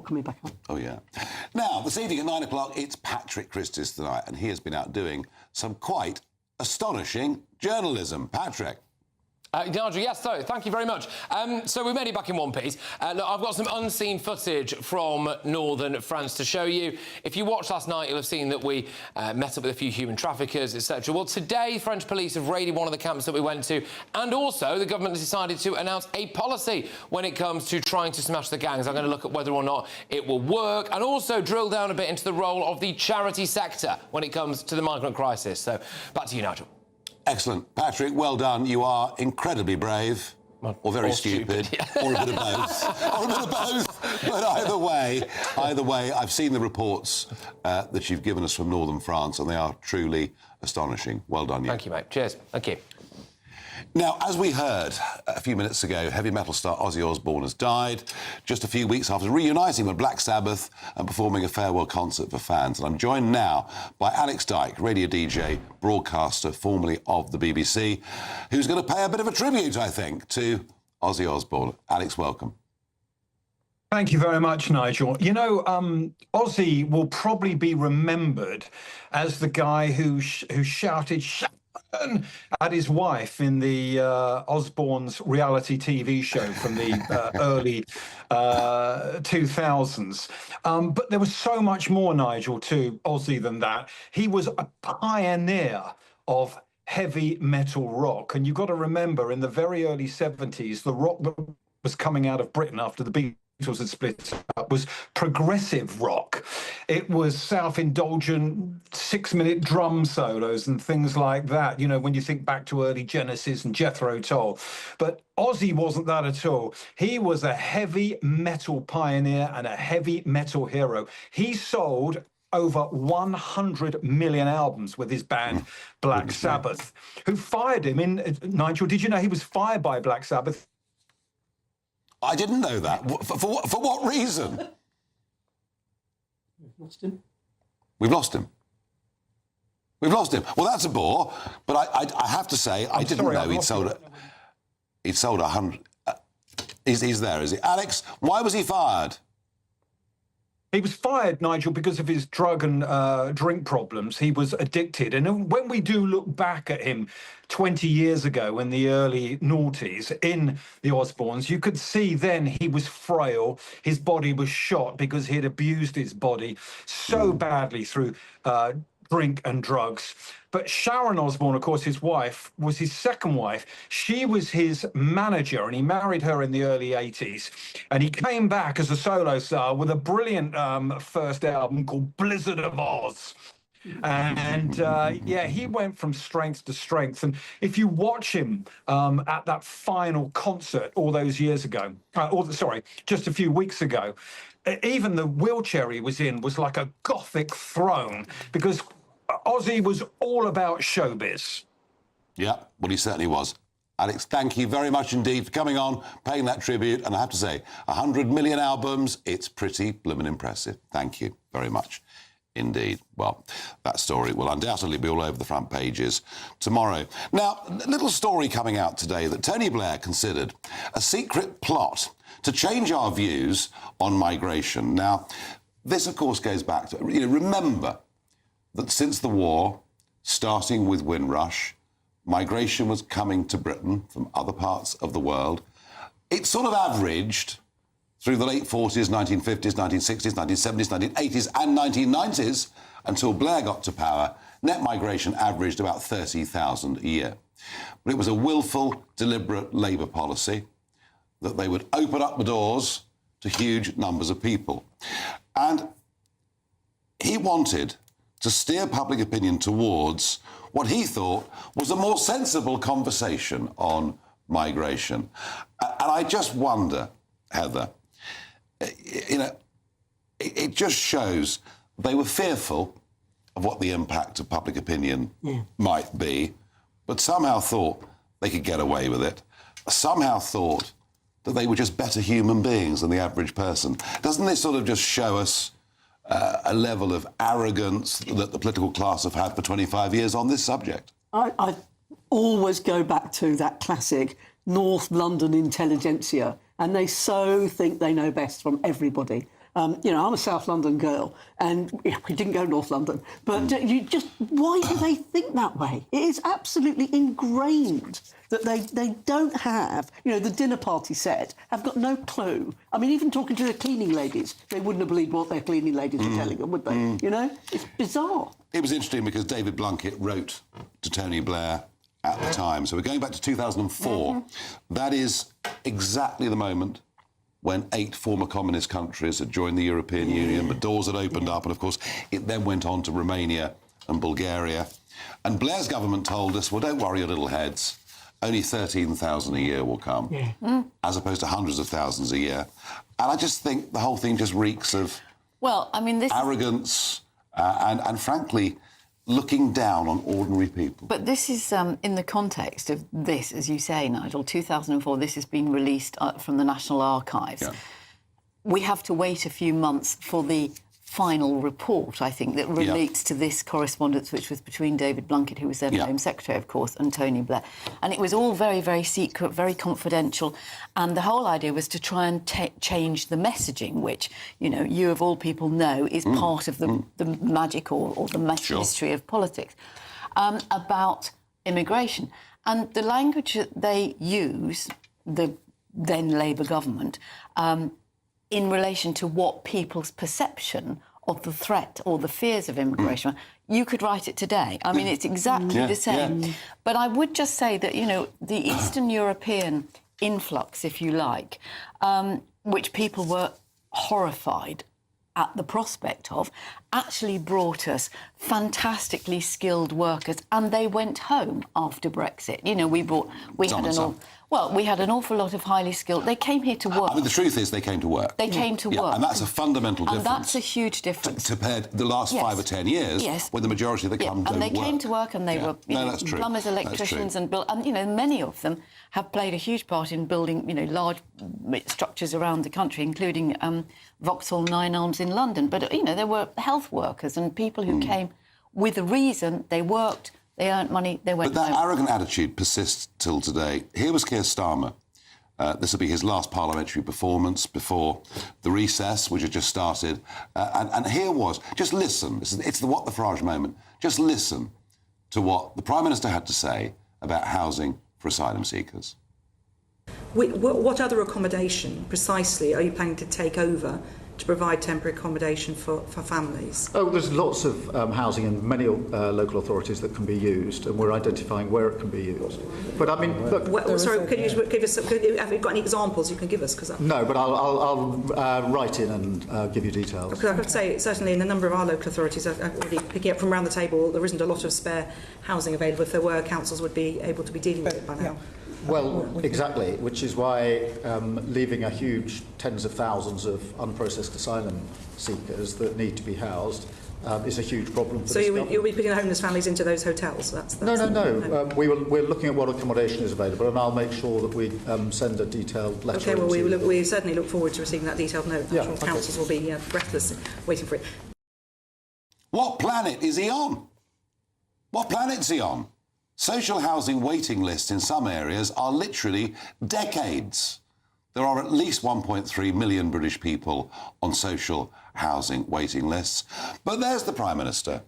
Coming back on. Oh, yeah. Now, this evening at 9 o'clock, it's Patrick Christys tonight, and he has been out doing some quite astonishing journalism. Patrick. Nigel, yes, so thank you very much. So we made it back in one piece. Look, I've got some unseen footage from northern France to show you. If you watched last night, you'll have seen that we met up with a few human traffickers, etc. Well, today, French police have raided one of the camps that we went to, and also the government has decided to announce a policy when it comes to trying to smash the gangs. I'm going to look at whether or not it will work, and also drill down a bit into the role of the charity sector when it comes to the migrant crisis. So, back to you, Nigel. Excellent. Patrick, well done. You are incredibly brave. Or very stupid. Or a bit of both. Or a bit of both. But either way, I've seen the reports that you've given us from northern France, and they are truly astonishing. Well done, you. Thank you, mate. Cheers. Thank you. Now, as we heard a few minutes ago, heavy metal star Ozzy Osbourne has died just a few weeks after reuniting with Black Sabbath and performing a farewell concert for fans. And I'm joined now by Alex Dyke, radio DJ, broadcaster, formerly of the BBC, who's going to pay a bit of a tribute, I think, to Ozzy Osbourne. Alex, welcome. Thank you very much, Nigel. You know, Ozzy will probably be remembered as the guy who shouted at his wife in the Osbourne's reality TV show from the early 2000s. But there was so much more, Nigel, to Ozzy than that. He was a pioneer of heavy metal rock. And you've got to remember, in the very early 70s, the rock that was coming out of Britain after the Beatles had split up was progressive rock. It was self-indulgent 6-minute drum solos and things like that, you know, when you think back to early Genesis and Jethro Tull. But Ozzy wasn't that at all. He was a heavy metal pioneer and a heavy metal hero. He sold over 100 million albums with his band Black Sabbath, who fired him in... Nigel, did you know he was fired by Black Sabbath? I didn't know that. For what reason? We've lost him. We've lost him. We've lost him. Well, that's a bore, but I have to say, I didn't know he'd sold 100... He's there, is he? Alex, why was he fired? He was fired, Nigel, because of his drug and drink problems. He was addicted. And when we do look back at him 20 years ago in the early noughties in the Osbournes, you could see then he was frail. His body was shot because he had abused his body so badly through drink and drugs. But Sharon Osbourne, of course, his wife, was his second wife. She was his manager, and he married her in the early 80s. And he came back as a solo star with a brilliant first album called Blizzard of Oz. And yeah, he went from strength to strength. And if you watch him at that final concert all those years ago, just a few weeks ago, even the wheelchair he was in was like a Gothic throne, because Ozzy was all about showbiz. Yeah, well, he certainly was. Alex, thank you very much indeed for coming on, paying that tribute. And I have to say, 100 million albums, it's pretty blooming impressive. Thank you very much indeed. Well, that story will undoubtedly be all over the front pages tomorrow. Now, a little story coming out today that Tony Blair considered a secret plot to change our views on migration. Now, this, of course, goes back to, remember that since the war, starting with Windrush, migration was coming to Britain from other parts of the world. It sort of averaged through the late 40s, 1950s, 1960s, 1970s, 1980s and 1990s, until Blair got to power, net migration averaged about 30,000 a year. But it was a willful, deliberate Labour policy that they would open up the doors to huge numbers of people. And he wanted to steer public opinion towards what he thought was a more sensible conversation on migration. And I just wonder, Heather, it just shows they were fearful of what the impact of public opinion might be, but somehow thought they could get away with it, somehow thought that they were just better human beings than the average person. Doesn't this sort of just show us a level of arrogance that the political class have had for 25 years on this subject? I always go back to that classic North London intelligentsia, and they so think they know best from everybody. I'm a South London girl, and we didn't go North London, but why do they think that way? It is absolutely ingrained that they don't have, the dinner party set, have got no clue. I mean, even talking to the cleaning ladies, they wouldn't have believed what their cleaning ladies were telling them, would they? It's bizarre. It was interesting because David Blunkett wrote to Tony Blair at the time. So we're going back to 2004. That is exactly the moment when 8 former communist countries had joined the European Union. The doors had opened up, and of course, it then went on to Romania and Bulgaria. And Blair's government told us, well, don't worry your little heads, only 13,000 a year will come, as opposed to hundreds of thousands a year. And I just think the whole thing just reeks of arrogance and frankly, looking down on ordinary people. But this is in the context of this, as you say, Nigel, 2004, this has been released from the National Archives. Yeah. We have to wait a few months for the final report, I think, that relates to this correspondence, which was between David Blunkett, who was then Home Secretary, of course, and Tony Blair. And it was all very, very secret, very confidential. And the whole idea was to try and change the messaging, which, you of all people know is part of the magic or the mystery of politics, about immigration. And the language that they use, the then Labour government, in relation to what people's perception of the threat or the fears of immigration, you could write it today. I mean, it's exactly the same. Yeah. But I would just say that, the Eastern European influx, if you like, which people were horrified at the prospect of, actually brought us fantastically skilled workers, and they went home after Brexit. We had an awful lot of highly skilled. They came here to work. I mean, the truth is, they came to work. They came to work, and that's a fundamental difference. And that's a huge difference compared to the last 5 or 10 years, when the majority of the come don't work. And they came to work, and they were plumbers, electricians, and many of them have played a huge part in building, large structures around the country, including Vauxhall Nine Elms in London. But there were health workers and people who came with a reason. They worked. They earned money, they went home. But that arrogant attitude persists till today. Here was Keir Starmer. This will be his last parliamentary performance before the recess, which had just started. And here was, just listen, it's the what the Farage moment, just listen to what the Prime Minister had to say about housing for asylum seekers. What other accommodation, precisely, are you planning to take over to provide temporary accommodation for families? Oh, there's lots of housing in many local authorities that can be used, and we're identifying where it can be used. But I mean, look. Can you give us? Have you got any examples you can give us? No, but I'll write in and give you details. Because I have to say, certainly in a number of our local authorities, I'm already picking up from around the table, there isn't a lot of spare housing available. If there were, councils would be able to be dealing with it by now. Well, exactly, which is why leaving a huge tens of thousands of unprocessed asylum seekers that need to be housed is a huge problem. So you'll be putting the homeless families into those hotels? No. We're looking at what accommodation is available, and I'll make sure that we send a detailed letter. Okay, well, we certainly look forward to receiving that detailed note. I'm sure councils will be breathless waiting for it. What planet is he on? What planet's he on? Social housing waiting lists in some areas are literally decades. There are at least 1.3 million British people on social housing waiting lists. But there's the Prime Minister,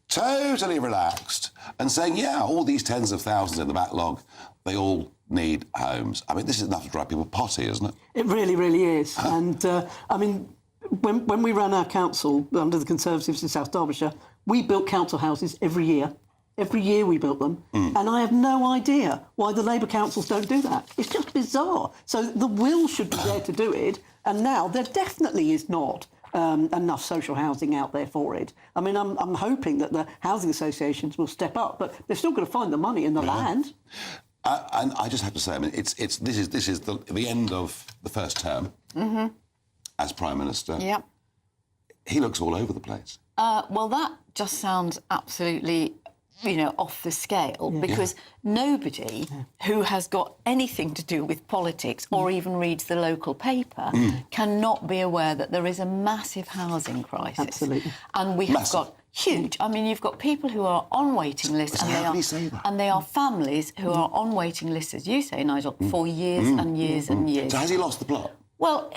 totally relaxed and saying, yeah, all these tens of thousands in the backlog, they all need homes. I mean, this is enough to drive people potty, isn't it? It really, really is. And, I mean, when we ran our council under the Conservatives in South Derbyshire, we built council houses every year. Every year we built them. And I have no idea why the Labour councils don't do that. It's just bizarre. So the will should be there to do it, and now there definitely is not enough social housing out there for it. I mean, I'm hoping that the housing associations will step up, but they're still going to find the money in the land. And I just have to say, I mean, this is the end of the first term as Prime Minister. Yep. He looks all over the place. Well, that just sounds absolutely, off the scale, because nobody who has got anything to do with politics or even reads the local paper cannot be aware that there is a massive housing crisis. Absolutely. And we have got huge. I mean, you've got people who are on waiting lists, and they are families who are on waiting lists, as you say, Nigel, for years and years and years. So has he lost the plot? Well,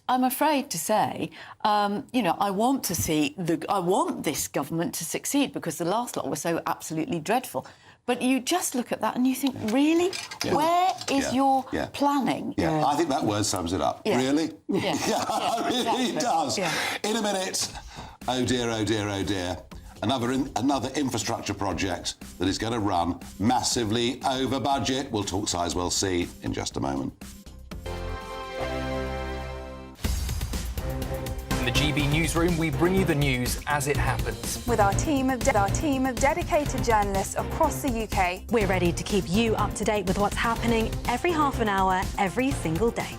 I'm afraid to say, I want this government to succeed because the last lot were so absolutely dreadful. But you just look at that and you think, really? Yeah. Where is your planning? Yeah, I think that word sums it up. Yeah. Really? Yeah. It really does. Yeah. In a minute, oh dear, oh dear, oh dear, another infrastructure project that is going to run massively over budget. We'll talk Sizewell C in just a moment. In the GB newsroom, we bring you the news as it happens. With our team of dedicated journalists across the UK, we're ready to keep you up to date with what's happening every half an hour, every single day.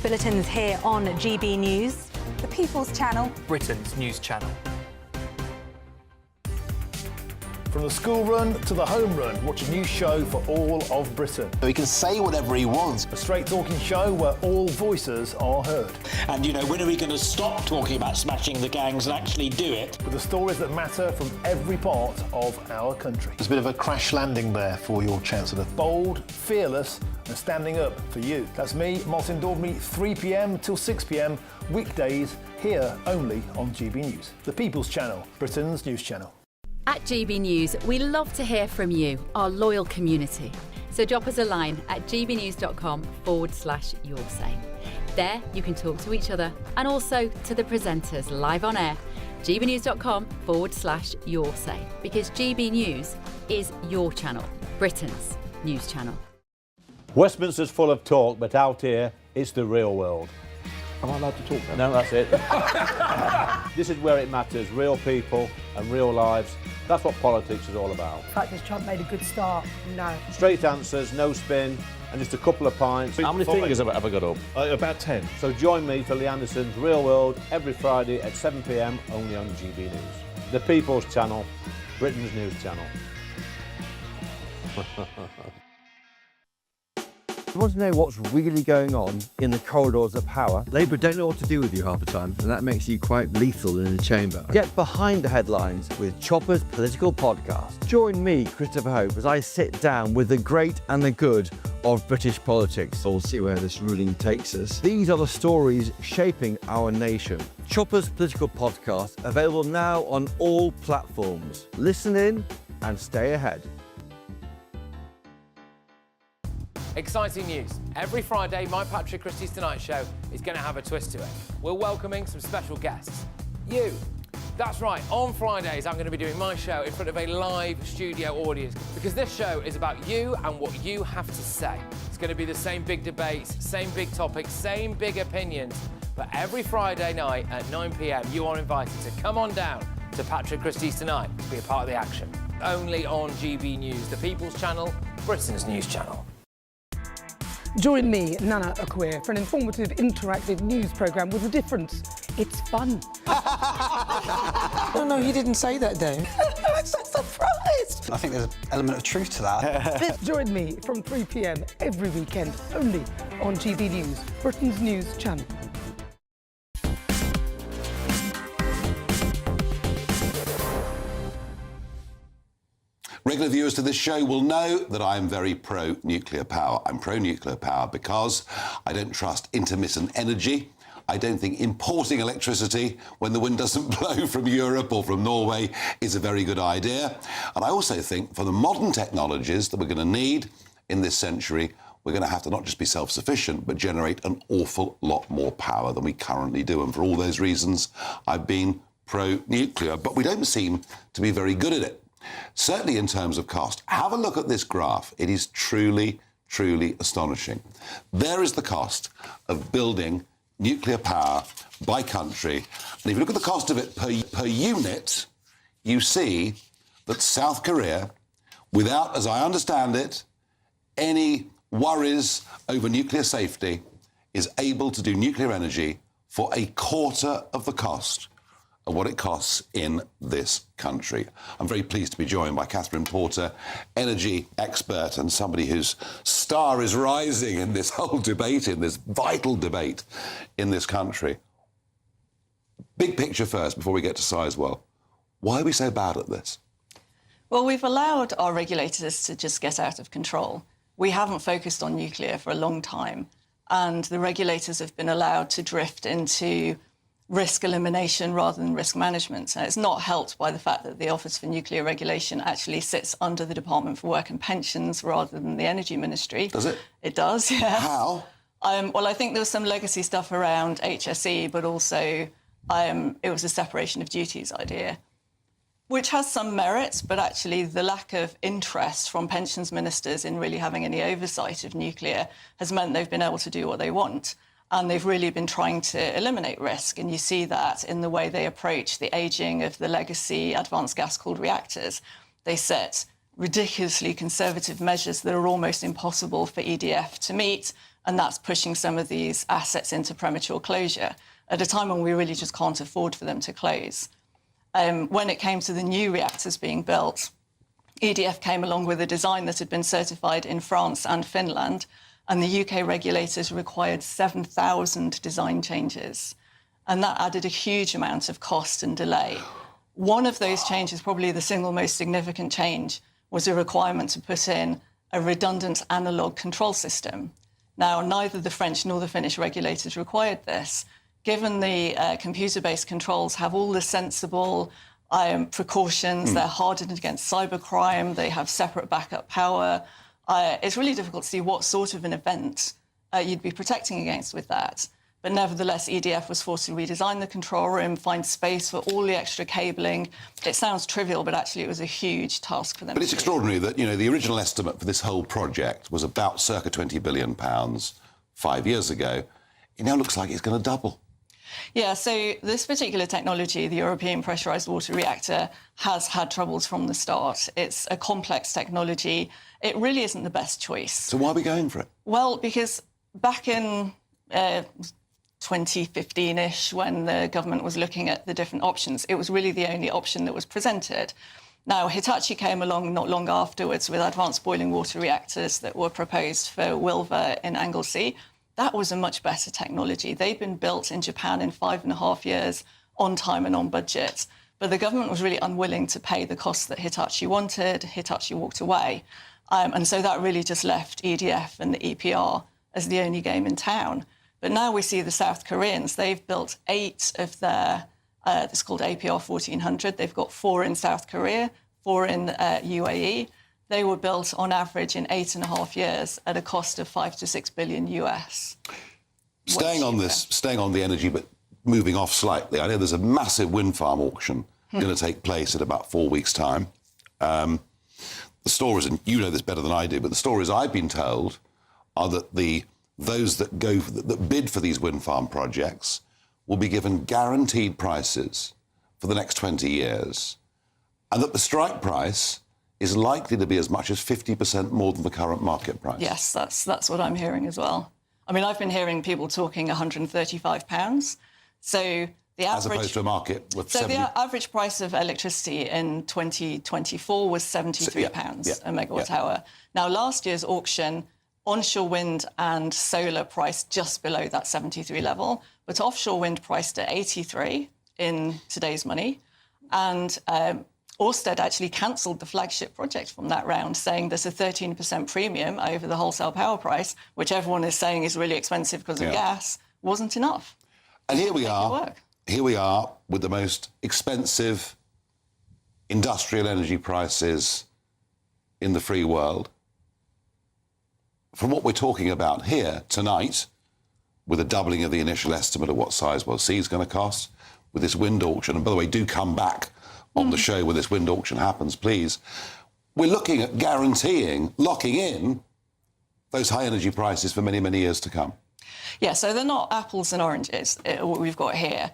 Bulletins here on GB News, the People's Channel, Britain's news channel. From the school run to the home run, watch a new show for all of Britain. He can say whatever he wants. A straight-talking show where all voices are heard. And, when are we going to stop talking about smashing the gangs and actually do it? With the stories that matter from every part of our country. There's a bit of a crash landing there for your Chancellor. Bold, fearless and standing up for you. That's me, Martin Daubney, 3 p.m. till 6 p.m, weekdays, here only on GB News. The People's Channel, Britain's news channel. At GB News, we love to hear from you, our loyal community. So drop us a line at gbnews.com/yoursay. There you can talk to each other and also to the presenters live on air. gbnews.com/yoursay, because GB News is your channel, Britain's news channel. Westminster's full of talk, but out here, it's the real world. Am I allowed to talk now? No, that's it. This is where it matters, real people and real lives. That's what politics is all about. The fact that Trump made a good start, no. Straight answers, no spin, and just a couple of pints. How many fingers have I got up? About 10. So join me for Lee Anderson's Real World every Friday at 7 p.m, only on GB News. The People's Channel, Britain's news channel. You want to know what's really going on in the corridors of power? Labour don't know what to do with you half the time, and that makes you quite lethal in the chamber. Get behind the headlines with Chopper's Political Podcast. Join me, Christopher Hope, as I sit down with the great and the good of British politics. We'll see where this ruling takes us. These are the stories shaping our nation. Chopper's Political Podcast, available now on all platforms. Listen in and stay ahead. Exciting news. Every Friday, my Patrick Christie's Tonight Show is going to have a twist to it. We're welcoming some special guests. You. That's right, on Fridays I'm going to be doing my show in front of a live studio audience, because this show is about you and what you have to say. It's going to be the same big debates, same big topics, same big opinions, but every Friday night at 9 p.m, you are invited to come on down to Patrick Christie's Tonight to be a part of the action. Only on GB News, the People's Channel, Britain's news channel. Join me, Nana Akweer, for an informative, interactive news programme with a difference. It's fun. No, he didn't say that, Dave. I'm so surprised. I think there's an element of truth to that. Join me from 3 p.m. every weekend, only on GB News, Britain's news channel. Regular viewers to this show will know that I'm very pro-nuclear power. I'm pro-nuclear power because I don't trust intermittent energy. I don't think importing electricity when the wind doesn't blow from Europe or from Norway is a very good idea. And I also think for the modern technologies that we're going to need in this century, we're going to have to not just be self-sufficient, but generate an awful lot more power than we currently do. And for all those reasons, I've been pro-nuclear. But we don't seem to be very good at it. Certainly in terms of cost. Have a look at this graph. It is truly, truly astonishing. There is the cost of building nuclear power by country. And if you look at the cost of it per unit, you see that South Korea, without, as I understand it, any worries over nuclear safety, is able to do nuclear energy for a quarter of the cost of what it costs in this country. I'm very pleased to be joined by Catherine Porter, energy expert and somebody whose star is rising in this whole debate, in this vital debate in this country. Big picture first, before we get to Sizewell. Why are we so bad at this? Well, we've allowed our regulators to just get out of control. We haven't focused on nuclear for a long time, and the regulators have been allowed to drift into risk elimination rather than risk management. And it's not helped by the fact that the Office for Nuclear Regulation actually sits under the Department for Work and Pensions rather than the Energy Ministry. Does it? It does, yeah. How? Well, I think there was some legacy stuff around HSE, but also it was a separation of duties idea, which has some merits, but actually the lack of interest from pensions ministers in really having any oversight of nuclear has meant they've been able to do what they want. And they've really been trying to eliminate risk. And you see that in the way they approach the ageing of the legacy advanced gas-cooled reactors. They set ridiculously conservative measures that are almost impossible for EDF to meet, and that's pushing some of these assets into premature closure at a time when we really just can't afford for them to close. When it came to the new reactors being built, EDF came along with a design that had been certified in France and Finland, and the UK regulators required 7,000 design changes. And that added a huge amount of cost and delay. One of those changes, probably the single most significant change, was a requirement to put in a redundant analogue control system. Now, neither the French nor the Finnish regulators required this. Given the computer-based controls have all the sensible precautions, they're hardened against cybercrime, they have separate backup power, it's really difficult to see what sort of an event you'd be protecting against with that. But nevertheless, EDF was forced to redesign the control room, find space for all the extra cabling. It sounds trivial, but actually it was a huge task for them. But it's extraordinary that, you know, the original estimate for this whole project was about circa £20 billion 5 years ago. It now looks like it's going to double. Yeah, so this particular technology, the European pressurised water reactor, has had troubles from the start. It's a complex technology. It really isn't the best choice. So why are we going for it? Well, because back in 2015-ish, when the government was looking at the different options, it was really the only option that was presented. Now, Hitachi came along not long afterwards with advanced boiling water reactors that were proposed for Wilva in Anglesey. That was a much better technology. They'd been built in Japan in 5.5 years, on time and on budget. But the government was really unwilling to pay the costs that Hitachi wanted. Hitachi walked away. And so that really just left EDF and the EPR as the only game in town. But now we see the South Koreans. They've built 8 of their, it's called APR 1400. They've got 4 in South Korea, 4 in UAE. They were built on average in 8.5 years at a cost of $5 to $6 billion US. Staying on the energy, but moving off slightly, I know there's a massive wind farm auction going to take place in about 4 weeks' time. The stories, and you know this better than I do, but the stories I've been told are that those that bid for these wind farm projects will be given guaranteed prices for the next 20 years, and that the strike price is likely to be as much as 50% more than the current market price. Yes, that's what I'm hearing as well. I mean, I've been hearing people talking £135. So the average, as opposed to a market with so 70... the average price of electricity in 2024 was £73 a megawatt hour. Now, last year's auction, onshore wind and solar priced just below that 73 level, but offshore wind priced at 83 in today's money. And Ørsted actually cancelled the flagship project from that round, saying there's a 13% premium over the wholesale power price, which everyone is saying is really expensive because of gas, wasn't enough. And here we are. Here we are with the most expensive industrial energy prices in the free world. From what we're talking about here tonight, with a doubling of the initial estimate of what Sizewell C is going to cost, with this wind auction, and by the way, do come back on the show when this wind auction happens, please. We're looking at guaranteeing, locking in those high energy prices for many, many years to come. Yeah, so they're not apples and oranges, what we've got here.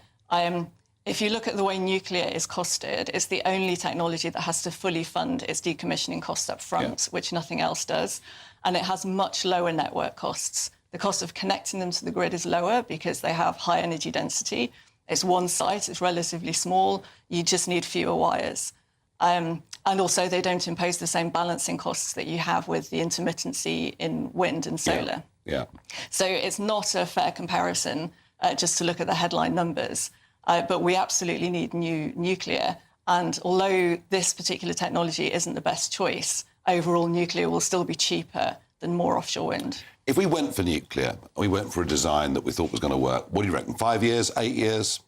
If you look at the way nuclear is costed, it's the only technology that has to fully fund its decommissioning costs up front, which nothing else does. And it has much lower network costs. The cost of connecting them to the grid is lower because they have high energy density. It's one site, it's relatively small, you just need fewer wires. And also they don't impose the same balancing costs that you have with the intermittency in wind and solar. So it's not a fair comparison just to look at the headline numbers. But we absolutely need new nuclear. And although this particular technology isn't the best choice, overall nuclear will still be cheaper than more offshore wind. If we went for nuclear, we went for a design that we thought was going to work, what do you reckon, 5 years, 8 years?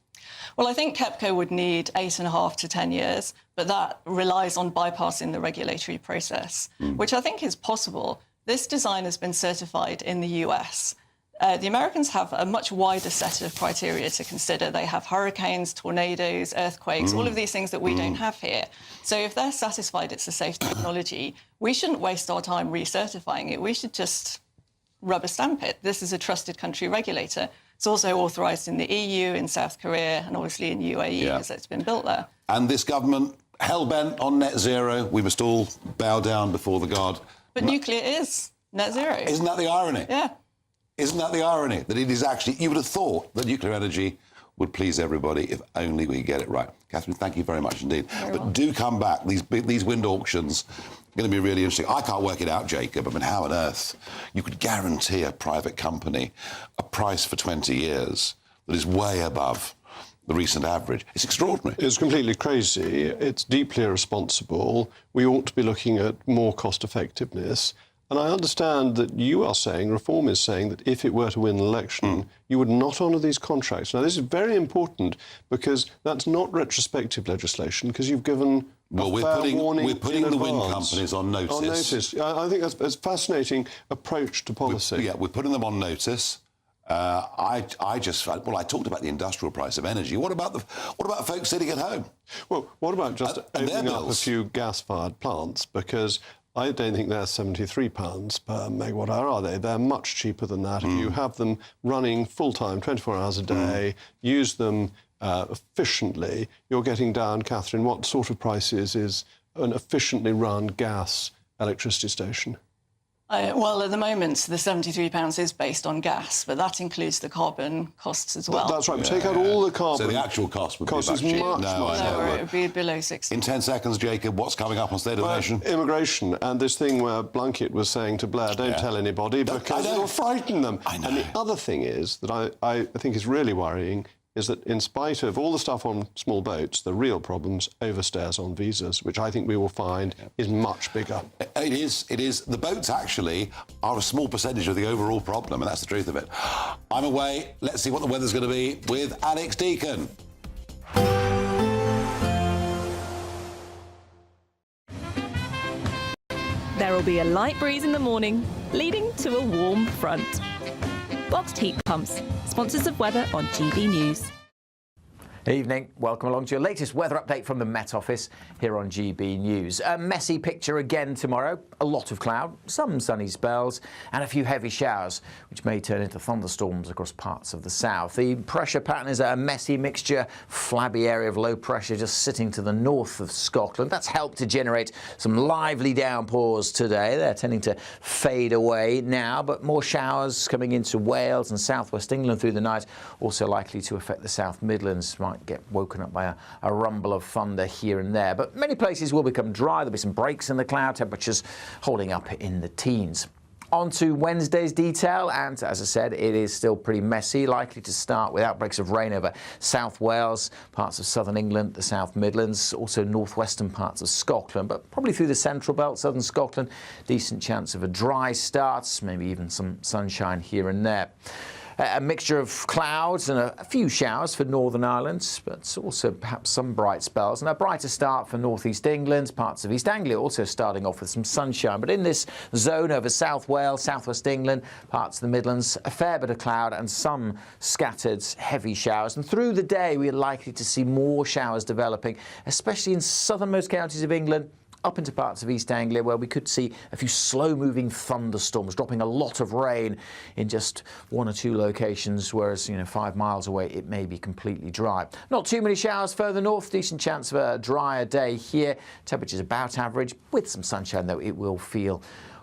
Well, I think KEPCO would need 8.5 to 10 years, but that relies on bypassing the regulatory process, which I think is possible. This design has been certified in the US. The Americans have a much wider set of criteria to consider. They have hurricanes, tornadoes, earthquakes, all of these things that we don't have here. So if they're satisfied it's a safe technology, we shouldn't waste our time recertifying it. We should just rubber stamp it. This is a trusted country regulator. It's also authorised in the EU, in South Korea, and obviously in UAE because it's been built there. And this government, hell-bent on net zero, we must all bow down before the god. But nuclear is net zero. Isn't that the irony? Yeah. Isn't that the irony? That it is actually, you would have thought that nuclear energy would please everybody if only we get it right. Catherine, thank you very much indeed. But do come back. These wind auctions are going to be really interesting. I can't work it out, Jacob. I mean, how on earth you could guarantee a private company a price for 20 years that is way above the recent average? It's extraordinary. It's completely crazy. It's deeply irresponsible. We ought to be looking at more cost effectiveness. And I understand that you are saying, Reform is saying, that if it were to win an election, you would not honour these contracts. Now, this is very important because that's not retrospective legislation, because you've given we're putting the wind companies on notice. On notice. I think that's a fascinating approach to policy. We're putting them on notice. I talked about the industrial price of energy. What about folks sitting at home? Well, what about just opening up a few gas-fired plants? Because I don't think they're £73 per megawatt hour, are they? They're much cheaper than that. If you have them running full-time, 24 hours a day, use them efficiently, you're getting down, Catherine, what sort of prices is an efficiently run gas electricity station? Well, at the moment, the £73 is based on gas, but that includes the carbon costs as well. That's right. But take out all the carbon. So the actual cost would be much cheaper. No, it would be below 60. In 10 seconds, Jacob, what's coming up on State of the Nation? Immigration, and this thing where Blunkett was saying to Blair, don't tell anybody, because it'll frighten them. I know. And the other thing is that I think is really worrying is that in spite of all the stuff on small boats, the real problem's overstairs on visas, which I think we will find is much bigger. It is. The boats actually are a small percentage of the overall problem, and that's the truth of it. I'm away. Let's see what the weather's going to be with Alex Deacon. There will be a light breeze in the morning, leading to a warm front. Boxed heat pumps, sponsors of weather on GB News. Evening. Welcome along to your latest weather update from the Met Office here on GB News. A messy picture again tomorrow. A lot of cloud, some sunny spells and a few heavy showers, which may turn into thunderstorms across parts of the south. The pressure pattern is a messy mixture, flabby area of low pressure just sitting to the north of Scotland. That's helped to generate some lively downpours today. They're tending to fade away now, but more showers coming into Wales and southwest England through the night, also likely to affect the South Midlands. Might get woken up by a rumble of thunder here and there. But many places will become dry. There'll be some breaks in the cloud, temperatures holding up in the teens. On to Wednesday's detail, and as I said, it is still pretty messy, likely to start with outbreaks of rain over South Wales, parts of southern England, the South Midlands, also northwestern parts of Scotland, but probably through the central belt, southern Scotland, decent chance of a dry start, maybe even some sunshine here and there. A mixture of clouds and a few showers for Northern Ireland, but also perhaps some bright spells. And a brighter start for northeast England, parts of East Anglia also starting off with some sunshine. But in this zone over South Wales, southwest England, parts of the Midlands, a fair bit of cloud and some scattered heavy showers. And through the day, we are likely to see more showers developing, especially in southernmost counties of England, up into parts of East Anglia, where we could see a few slow-moving thunderstorms, dropping a lot of rain in just one or two locations, whereas, 5 miles away, it may be completely dry. Not too many showers further north, decent chance of a drier day here. Temperatures about average, with some sunshine, though it will feel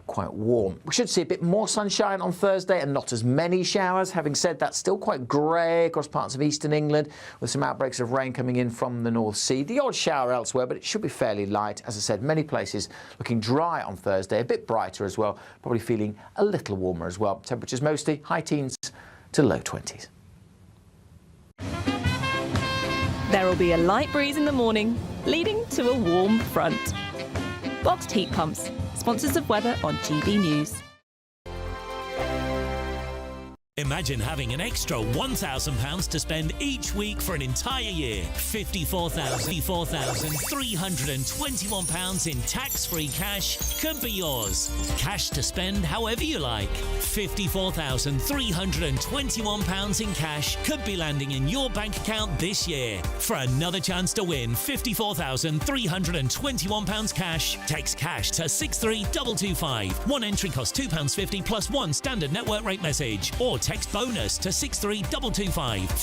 quite warm. We should see a bit more sunshine on Thursday and not as many showers. Having said that, still quite grey across parts of eastern England with some outbreaks of rain coming in from the North Sea. The odd shower elsewhere, but it should be fairly light. As I said, many places looking dry on Thursday, a bit brighter as well, probably feeling a little warmer as well. Temperatures mostly high teens to low 20s. There will be a light breeze in the morning, leading to a warm front. Boxed heat pumps, sponsors of weather on GB News. Imagine having an extra £1,000 to spend each week for an entire year. £54,321 in tax-free cash could be yours. Cash to spend however you like. £54,321 in cash could be landing in your bank account this year. For another chance to win £54,321 cash, text cash to 63225. One entry costs £2.50 plus one standard network rate message. Or text bonus to 63225.